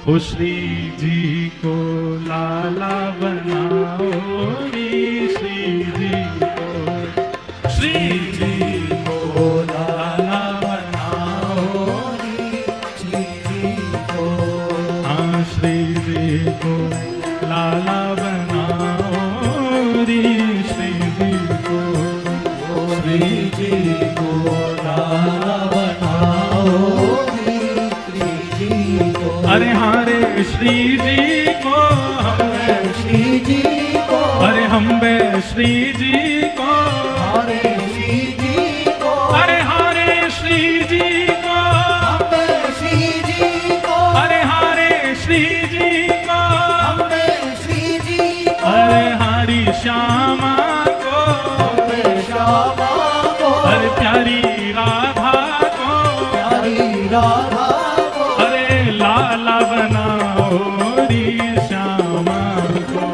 ओ श्री जी को लाला बनाओ रे, श्री जी को लाला बनाओ रे, श्री जी को, हाँ श्री जी को लाला बनाओ रे, श्री जी को, श्री जी को लाला बनाओ रे, श्री जी को। अरे हरे श्री जी को, हरे श्री जी को, अरे हम श्री जी को, हरे श्री जी को, अरे हरे श्री जी को, हरे श्री जी को, अरे हरे श्री जी को, हरे श्री जी को, अरे हरि श्यामा को, हरे श्यामा को, अरे प्यारी राधा को, प्यारी राधा को, अरे लाला बनाओ रे श्यामा को,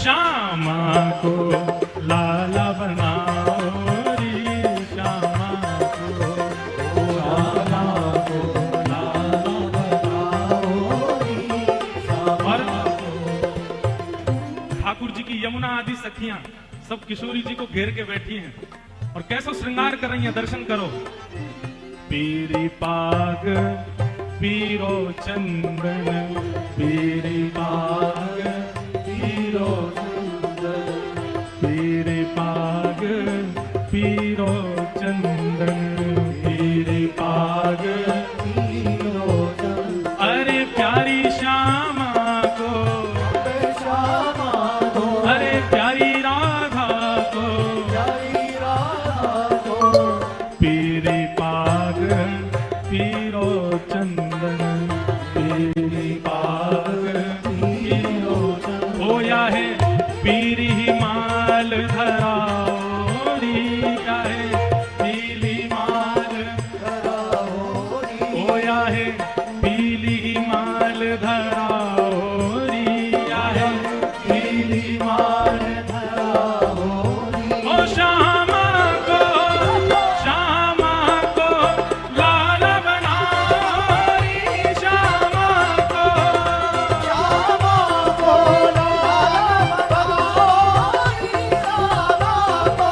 श्यामा को लाला बनाओ रे, श्यामा को लाला को, लाला बनाओ रे, श्यामा को। ठाकुर जी की यमुना आदि सखियां सब किशोरी जी को घेर के बैठी हैं और कैसा श्रृंगार कर रही हैं, दर्शन करो। पीरी पाग पीरो चंदन, पीरी पाग पीरो चंदन, पीरी पाग पीरो चंदन, पीरी पाग पीरो चंदन, अरे प्यारी श्यामा को, श्यामा को, अरे प्यारी राधा को, प्यारी राधा को, पीरी पाग पीरो चंदन, पीरी पाग पीरो चंदन, होया है पीरी माल धराओ री, क्या है पीली माल धराओ री, होया है पीली माल धराओ री, क्या है पीली माल धराओ री, ओ श्यामा को, श्यामा को लाला बनाओ रे, श्यामा को, श्यामा को लाला बनाओ रे, श्यामा को,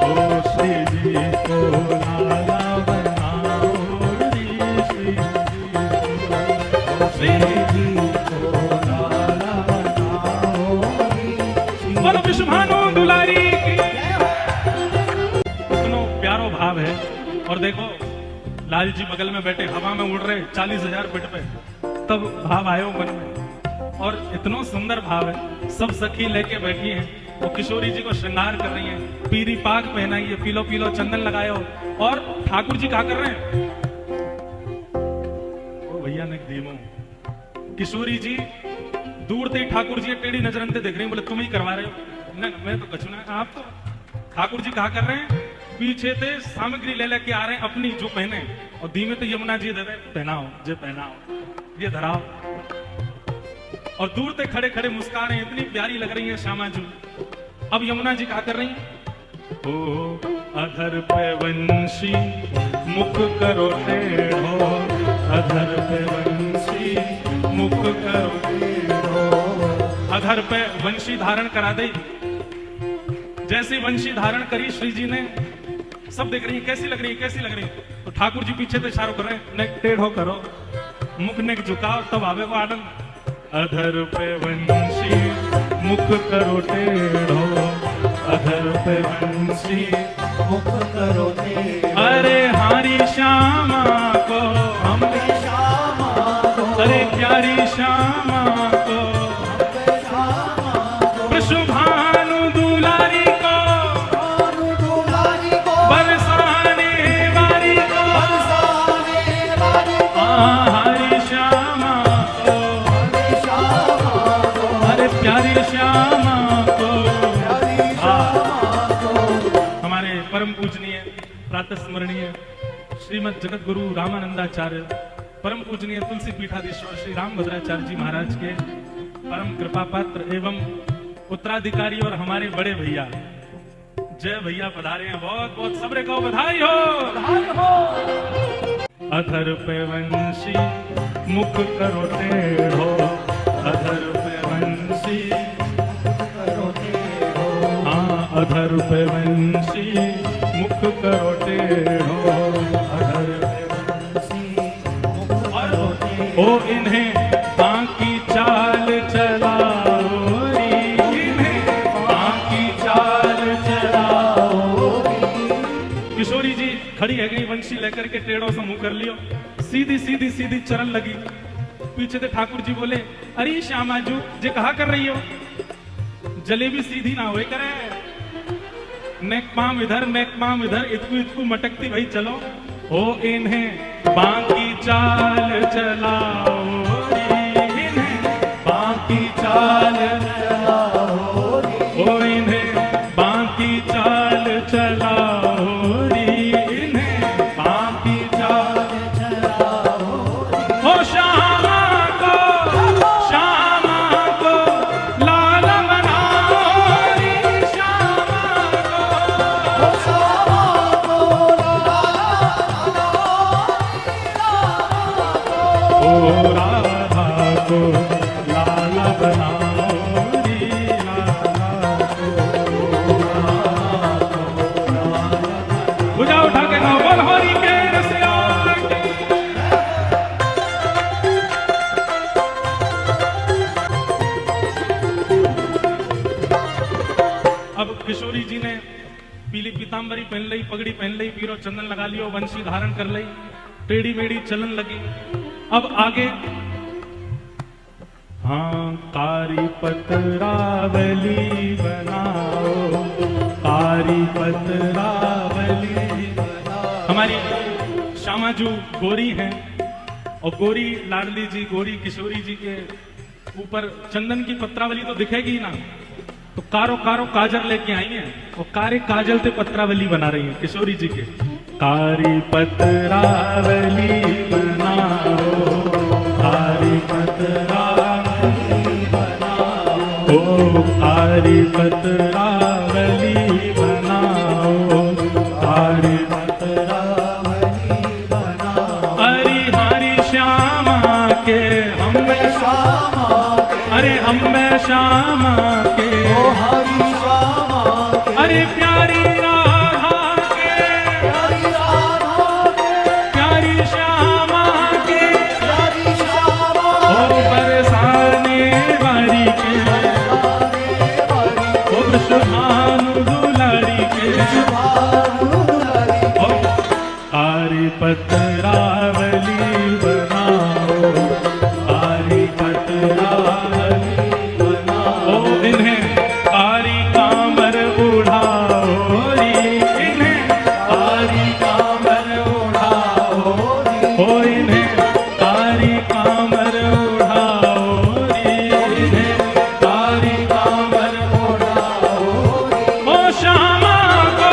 ओ श्री जी को लाला बनाओ रे, श्री जी को, श्री जी को लाला बनाओ रे, बोलो विश्वभानु दुलारी की। इतना प्यारो भाव है। और देखो लाल जी बगल में बैठे हवा में उड़ रहे 40,000 फीट पे, तब भाव आयो मन में। और इतना सुंदर भाव है, सब सखी लेके बैठी हैं, वो किशोरी जी को श्रृंगार कर रही हैं, पीरी पाग पहनाइए, पीलो पीलो चंदन लगायो। और ठाकुर जी क्या कर रहे हैं, ओ भैया ने धीमो, किशोरी जी दूर से ठाकुर जी टेढ़ी नजर से देख रही हैं, बोले तुम ही करवा रहे हो ना, मैं तो कछु ना, आप तो। ठाकुर जी कहा कर रहे हैं, पीछे से सामग्री ले लेके आ रहे हैं अपनी जो पहने, और धीमे तो यमुना जी दे रहे पहनाओ, जे पहनाओ, ये धराओ। और दूर से खड़े खड़े मुस्कुरा रहे हैं, इतनी प्यारी लग रही है श्यामा जी। अब यमुना जी क्या कर रही हैं, ओ अधर पे वंशी मुख करो टेढ़ो, अधर पे वंशी मुख करो टेढ़ो, अधर पे वंशी धारण करा दे। जैसे वंशी धारण करी श्री जी ने, सब देख रही है कैसी लग रही है, कैसी लग रही है। तो ठाकुर जी पीछे से इशारा कर रहे हैं, नेक टेढ़ो करो, मुख नेक झुकाओ, तब आवे वो आनंद। अधर पे वंशी मुख करो टेढ़ो, अधर पे वंशी मुख करो टेढ़ो, अरे हारी श्यामा को, हमने श्यामा को, अरे प्यारी श्यामा को, विश्वभानु दुलारी को, बरसाने वाली को, हरी श्यामा को, अरे प्यारी श्यामा को। हमारे परम पूजनीय प्रातः स्मरणीय श्रीमद जगत गुरु रामानंदाचार्य, परम पूजनीय तुलसी पीठाधीश्वर श्री रामभद्राचार्य जी महाराज के परम कृपा पात्र एवं उत्तराधिकारी और हमारे बड़े भैया जय भैया पधारे हैं, बहुत बहुत सबरे को बधाई हो, बधाई हो। अधर पे वंशी मुख करो टेढ़ो, अधर पे वंशी करो टेढ़ो, हाँ अधर पे वंशी मुख करो टेढ़ो, अधर पे वंशी मुख करो टेढ़ो। ओ इन्हें बाकी चाल चलाओ री, इन्हें बाकी चाल चलाओ री। किशोरी जी खड़ी है गई वंशी लेकर के टेढ़ो से मुंह कर लियो, सीधी सीधी सीधी चरण लगी। पीछे से ठाकुर जी बोले, अरे श्यामाजू जे कहा कर रही हो, जलेबी सीधी ना हुए करे, नेक पाम इधर नेक पाम इधर, इतकू इतकू मटकती भाई चलो। ओ इन्हें बाकी चाल चलाओ री, इन्हें बाकी चाल चलाओ रे, ओ इन्हें बाकी चाल चलाओ री, इन्हें बाकी चाल चलाओ रे। ओ श्यामा को लाल बनाओ रे, श्यामा ओ श्यामा को ओ राधा को लाल बनाओ रे, राधा को भुजा उठा के गाओ, बोल हरि के रसिया की। अब किशोरी जी ने पीली पीतांबरी पहन ली, पगड़ी पहन ली, पीरो चंदन लगा लियो, वंशी धारण कर ली, टेढ़ी मेढ़ी चलन लगी। अब आगे हाँ कारी पतरावली बनाओ, कारी पतरावली बनाओ। हमारी श्यामाजू गोरी हैं और गोरी लाडली जी, गोरी किशोरी जी के ऊपर चंदन की पत्रावली तो दिखेगी ना, तो कारो कारो काजल लेके आई हैं और कारे काजल से पत्रावली बना रही हैं किशोरी जी के। कारी पतरावली बनाओ, कारी पतरावली बनाओ, ओ कारी पतरावली बनाओ, कारी पतरावली बनाओ। हरि हरि श्यामा के हम श्यामा के, अरे हम श्यामा के, ओ हरि श्यामा के, अरे प्यारी राधा के, प्यारी राधा के, प्यारी श्यामा के, प्यारी श्यामा ओ बरसाने वाली के, बरसाने वाली ओ सुहानु दुलारी के, भानुलारी ओ कारी पतरावली बनाओ, कारी पतरावली बनाओ। ओ इन्हें कारी कामर उड़ाओ री, इन्हें कारी कामर उड़ाओ, ओ इन्हें कारी कामर उड़ाओ री, इन्हें कारी कामर उड़ाओ। ओ श्यामा को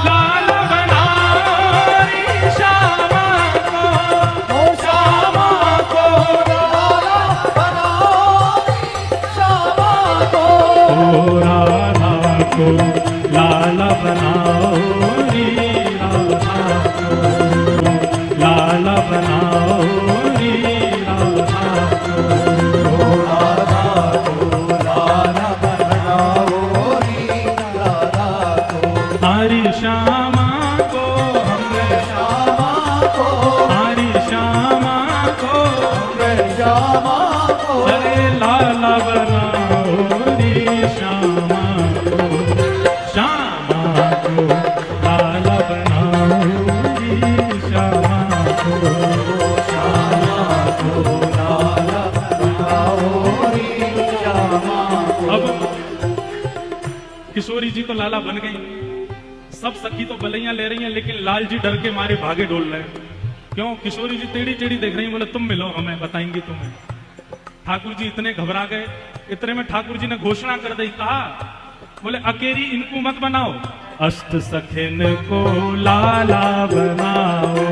लाल बनाओ री, श्यामा को, ओ श्यामा को लाला बनाओ, श्यामा को ओ राधा को लाल बनाओ री, राधा को लाल बनाओ री, राधा को राधा को लाला बनाओ रे, राधा को हरि श्यामा को श्यामा को, हरि श्यामा को श्यामा को अरे लाल बनाओ री, श्यामा को, श्यामा को लाल बनाओ री, श्यामा को, श्यामा को लाला बनाओ रे, श्यामा को। अब किशोरी जी तो लाला बन गई, सब सखी तो बलैया ले रही हैं, लेकिन लाल जी डर के मारे भागे डोल रहे हैं। क्यों? किशोरी जी टेढ़ी टेढ़ी देख रही हैं, बोले तुम मिलो हमें, बताएंगी तुम्हें। ठाकुर जी इतने घबरा गए, इतने में ठाकुर जी ने घोषणा कर दी, कहा बोले अकेरी इनको मत बनाओ, अष्ट सखिन को लाला बनाओ,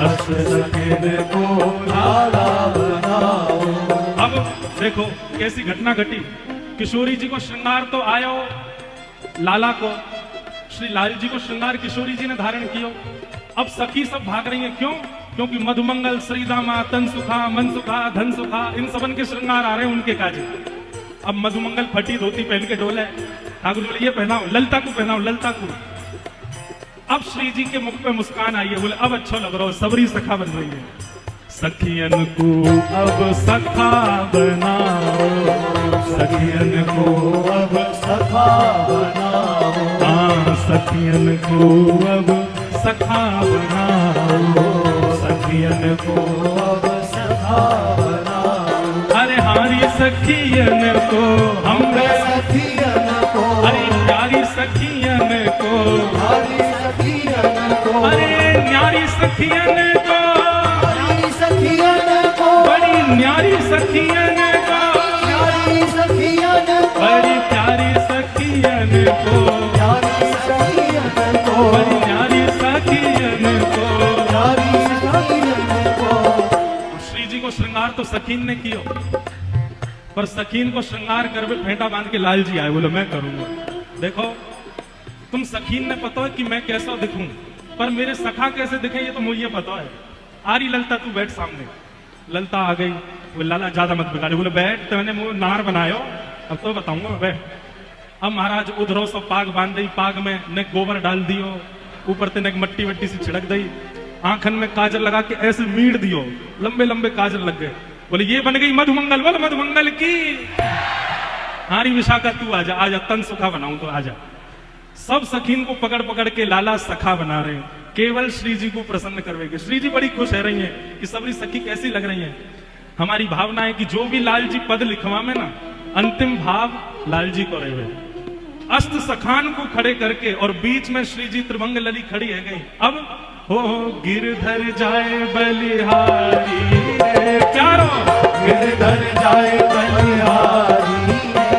अष्ट सखिन को लाला बनाओ। अब देखो कैसी घटना घटी। किशोरी जी को श्रृंगार तो आयो, लाला को श्री लाल जी को श्रृंगार किशोरी जी ने धारण किया। अब सखी सब भाग रही हैं, क्यों? क्योंकि मधुमंगल, श्रीदामा, तन सुखा, मन सुखा, धन सुखा, इन सबन के श्रृंगार आ रहे हैं उनके काजे। अब मधुमंगल फटी धोती पहन के डोले, ठाकुर बोले ये पहनाओ, ललता को पहनाओ, ललता को। अब श्री जी के मुख पे मुस्कान आई है, बोले अब अच्छा लग रहा हो, सबरी सखा बन रही है। सखियन को अब सखा बनाओ, सखियन को अब सखा बनाओ, हाँ सखियन को अब सखा बनाओ, सखियन को अब सखा बनाओ। अरे हारी सखियन को हमरे, सखियन को, अरे प्यारी सखियन को, हरि सखियन को, अरे न्यारी सखियन को, हरि सखियन को, बड़ी न्यारी सखियन को, हरि सखियन को, बड़ी प्यारी सखियन को, हरि सखियन को, बड़ी न्यारी सखियन को। हरि सखियन को। श्री जी को श्रृंगार तो सखीन ने किया, पर सखीन को श्रृंगार कर फेंटा बांध के लाल जी आए, बोले मैं करूंगा। देखो तुम सखीन ने पता है कि मैं कैसा दिखूं, पर मेरे सखा कैसे दिखे ये तो मुझे पता है। आरी ललता तू बैठ सामने। ललता आ गई, बोले लाला ज्यादा मत बिगाड़े, बोले बैठ, तूने मुंह नार बनायो, अब तो बताऊंगा मैं, बैठ। अब महाराज उधरो सब पाग बांध दी, पाग में ने गोबर डाल दियो, ऊपर ते ने मट्टी वट्टी से छिड़क दी, आंखन में काजल लगा के ऐसे मीड़ दियो, लंबे लंबे काजल लग गए। बोले ये बन गई मधुमंगल, बोले मधुमंगल की। हारी विशाखा तू आजा, आजा तन सुखा बनाऊं तो आजा। सब सखीन को पकड़ पकड़ के लाला सखा बना रहे हैं, केवल श्री जी को प्रसन्न करवेगे। श्री जी बड़ी खुश है रही हैं कि सबरी सखी कैसी लग रही हैं। हमारी भावना है कि जो भी लाल जी पद लिखवा में ना, अंतिम भाव लाल जी को रहे। अस्त सखान को खड़े करके और बीच में श्री जी त्रिभंग लली खड़ी है गई। अब हो गिरधर जाए बलिहारी रे प्यारो, गिरधर जाए बलिहारी,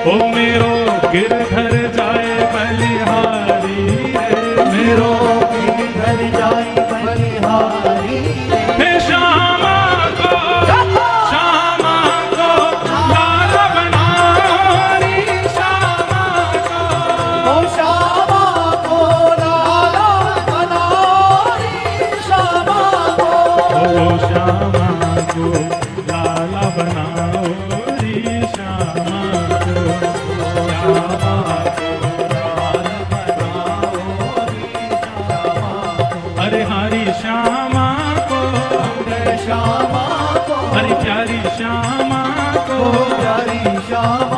ओ मेरो गिरधर जाए बलिहारी रे, मेरो गिरधर जाए बलिहारी। हे श्यामा को, श्यामा को लाल बनारी, श्यामा को, ओ श्यामा को लाला बनारी, श्यामा को, ओ श्यामा को लाला बनाओ री, श्यामा को, श्यामा को लाल बनाओ री, श्यामा को। अरे हरी श्यामा को, श्यामा को, हरी प्यारी श्यामा को, प्यारी श्यामा